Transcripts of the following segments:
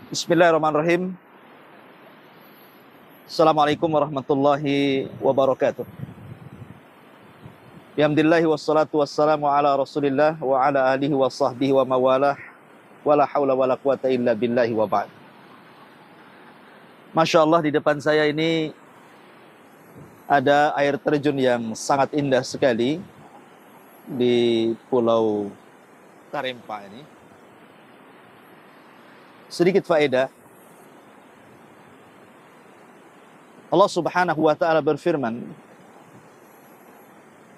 Bismillahirrahmanirrahim. Assalamualaikum warahmatullahi wabarakatuh. Bihamdillahi wassalatu wassalamu ala rasulillah wa ala alihi wa sahbihi wa mawalah. Wala hawla wala quwata illa billahi wa ba'd. Masya Allah, di depan saya ini ada air terjun yang sangat indah sekali di Pulau Tarempa ini. Sedikit faedah. Allah Subhanahu wa ta'ala berfirman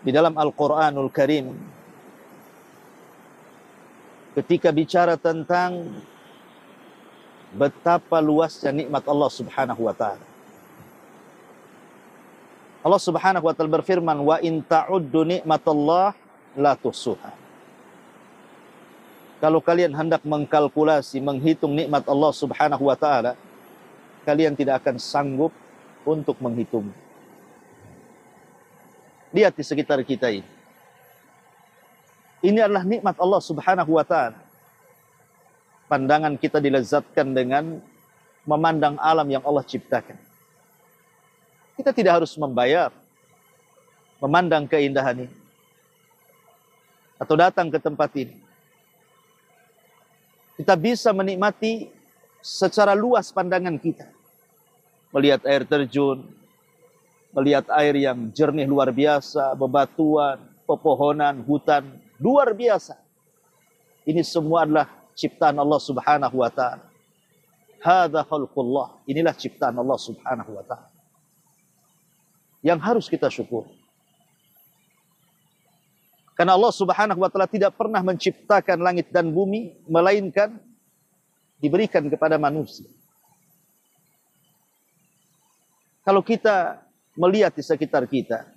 di dalam Al-Quranul Karim ketika bicara tentang betapa luasnya nikmat Allah Subhanahu wa ta'ala. Allah Subhanahu wa ta'ala berfirman, wa in ta'uddu nikmatallah la tuhsuha. Kalau kalian hendak mengkalkulasi, menghitung nikmat Allah Subhanahu wa ta'ala, kalian tidak akan sanggup untuk menghitung. Lihat di sekitar kita ini. Ini adalah nikmat Allah Subhanahu wa ta'ala. Pandangan kita dilezatkan dengan memandang alam yang Allah ciptakan. Kita tidak harus membayar memandang keindahan ini atau datang ke tempat ini. Kita bisa menikmati secara luas pandangan kita. Melihat air terjun, melihat air yang jernih luar biasa, bebatuan, pepohonan, hutan, luar biasa. Ini semua adalah ciptaan Allah Subhanahu wa ta'ala. Hadza khalqullah. Inilah ciptaan Allah Subhanahu wa ta'ala. Yang harus kita syukuri. Karena Allah Subhanahu wa ta'ala tidak pernah menciptakan langit dan bumi, melainkan diberikan kepada manusia. Kalau kita melihat di sekitar kita,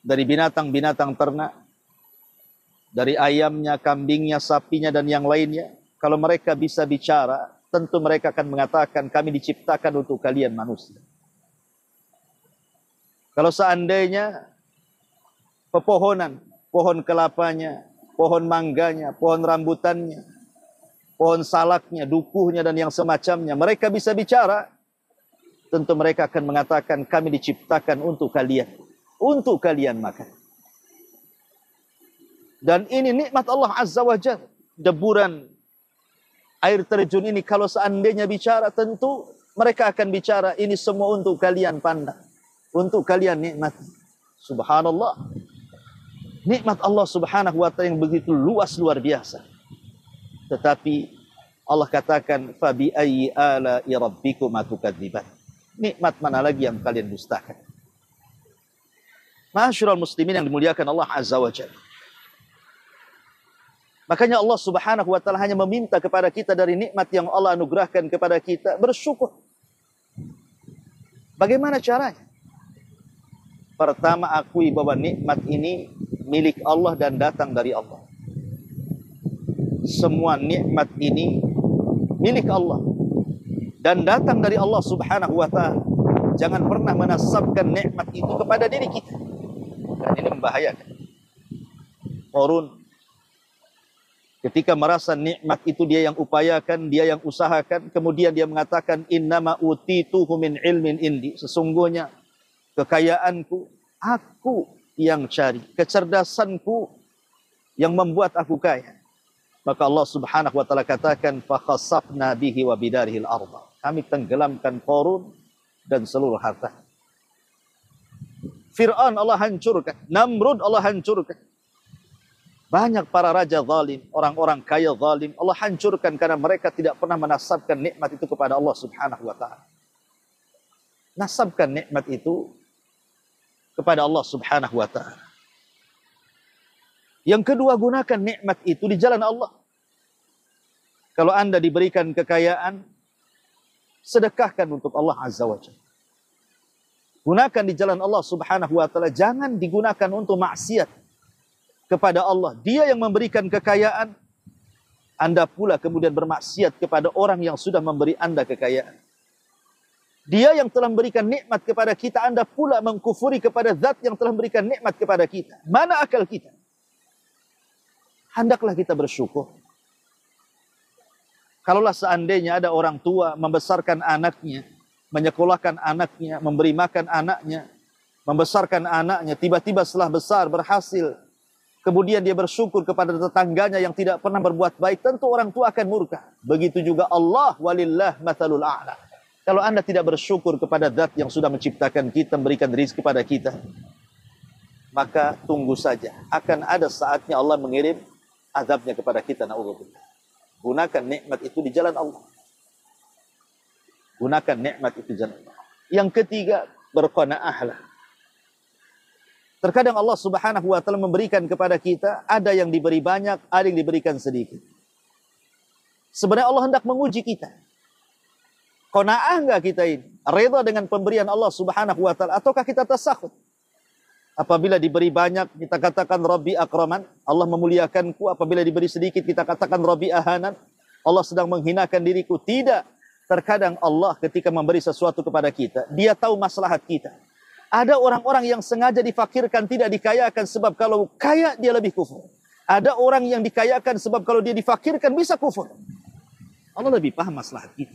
dari binatang-binatang ternak, dari ayamnya, kambingnya, sapinya, dan yang lainnya, kalau mereka bisa bicara, tentu mereka akan mengatakan, kami diciptakan untuk kalian manusia. Kalau seandainya pepohonan, pohon kelapanya, pohon mangganya, pohon rambutannya, pohon salaknya, dukuhnya, dan yang semacamnya, mereka bisa bicara, tentu mereka akan mengatakan, kami diciptakan untuk kalian makan. Dan ini nikmat Allah Azza wa Jalla. Deburan air terjun ini kalau seandainya bicara, tentu mereka akan bicara, ini semua untuk kalian pandang, untuk kalian nikmati. Subhanallah. Nikmat Allah Subhanahu wa ta'ala yang begitu luas, luar biasa. Tetapi Allah katakan, fabi ayyi ala'i rabbikuma tukadziban. Nikmat mana lagi yang kalian dustakan? Ma'asyiral muslimin yang dimuliakan Allah Azza wa Jalla. Makanya Allah Subhanahu wa ta'ala hanya meminta kepada kita dari nikmat yang Allah anugerahkan kepada kita, bersyukur. Bagaimana caranya? Pertama, akui bahwa nikmat ini milik Allah dan datang dari Allah. Semua nikmat ini milik Allah dan datang dari Allah Subhanahu wa ta'ala. Jangan pernah menasabkan nikmat itu kepada diri kita. Dan ini membahayakan. Qarun ketika merasa nikmat itu dia yang upayakan, dia yang usahakan, kemudian dia mengatakan, innama utituhu min ilmin indi. Sesungguhnya kekayaanku, aku yang cari, kecerdasanku yang membuat aku kaya. Maka Allah Subhanahu wa ta'ala katakan, fakhasafna bihi wa bidarihil arda. Kami tenggelamkan Qarun dan seluruh harta. Fir'aun Allah hancurkan, Namrud Allah hancurkan. Banyak para raja zalim, orang-orang kaya zalim, Allah hancurkan karena mereka tidak pernah menasabkan nikmat itu kepada Allah Subhanahu wa ta'ala. Nasabkan nikmat itu kepada Allah Subhanahu wa ta'ala. Yang kedua, gunakan nikmat itu di jalan Allah. Kalau Anda diberikan kekayaan, sedekahkan untuk Allah Azza wa Jalla. Gunakan di jalan Allah Subhanahu wa ta'ala. Jangan digunakan untuk maksiat kepada Allah. Dia yang memberikan kekayaan, Anda pula kemudian bermaksiat kepada orang yang sudah memberi Anda kekayaan. Dia yang telah memberikan nikmat kepada kita, Anda pula mengkufuri kepada zat yang telah memberikan nikmat kepada kita. Mana akal kita? Hendaklah kita bersyukur. Kalaulah seandainya ada orang tua membesarkan anaknya, menyekolahkan anaknya, memberi makan anaknya, membesarkan anaknya, tiba-tiba setelah besar berhasil, kemudian dia bersyukur kepada tetangganya yang tidak pernah berbuat baik, tentu orang tua akan murka. Begitu juga Allah, walillah mathalul a'la. Kalau Anda tidak bersyukur kepada zat yang sudah menciptakan kita, memberikan rezeki kepada kita, maka tunggu saja. Akan ada saatnya Allah mengirim azabnya kepada kita. Na'udzubillah. Gunakan nikmat itu di jalan Allah. Gunakan nikmat itu di jalan Allah. Yang ketiga, berqanaahlah. Terkadang Allah Subhanahu wa taala memberikan kepada kita, ada yang diberi banyak, ada yang diberikan sedikit. Sebenarnya Allah hendak menguji kita. Qanaah enggak kita ini? Reda dengan pemberian Allah Subhanahu wa taala ataukah kita tasakhut? Apabila diberi banyak, kita katakan Rabbi akraman, Allah memuliakanku. Apabila diberi sedikit, kita katakan Rabbi ahanan, Allah sedang menghinakan diriku. Tidak. Terkadang Allah ketika memberi sesuatu kepada kita, Dia tahu maslahat kita. Ada orang-orang yang sengaja difakirkan, tidak dikayakan, sebab kalau kaya dia lebih kufur. Ada orang yang dikayakan sebab kalau dia difakirkan bisa kufur. Allah lebih paham maslahat kita.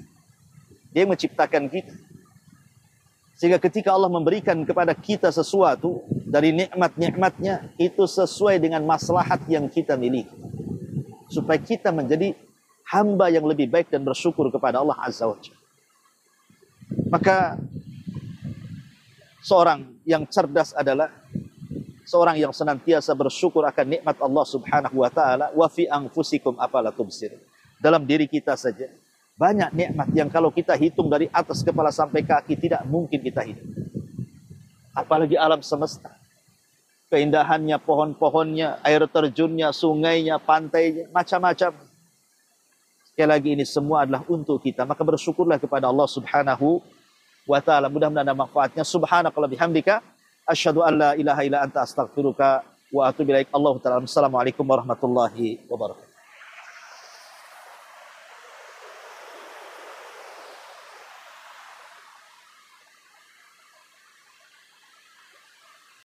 Dia menciptakan kita. Sehingga ketika Allah memberikan kepada kita sesuatu dari nikmat-nikmatnya, itu sesuai dengan maslahat yang kita miliki. Supaya kita menjadi hamba yang lebih baik dan bersyukur kepada Allah Azza wa Jalla. Maka seorang yang cerdas adalah seorang yang senantiasa bersyukur akan nikmat Allah Subhanahu wa taala. Wa fi anfusikum afala tubsirun. Dalam diri kita saja banyak nikmat yang kalau kita hitung dari atas kepala sampai kaki tidak mungkin kita hitung. Apalagi alam semesta. Keindahannya, pohon-pohonnya, air terjunnya, sungainya, pantainya, macam-macam. Sekali lagi ini semua adalah untuk kita. Maka bersyukurlah kepada Allah Subhanahu wa ta'ala. Mudah-mudahan ada manfaatnya. Subhanakallah bihamdika. Asyhadu an la ilaha illa anta astaghfiruka wa atubu ilaik. Allahu ta'ala. Assalamualaikum warahmatullahi wabarakatuh.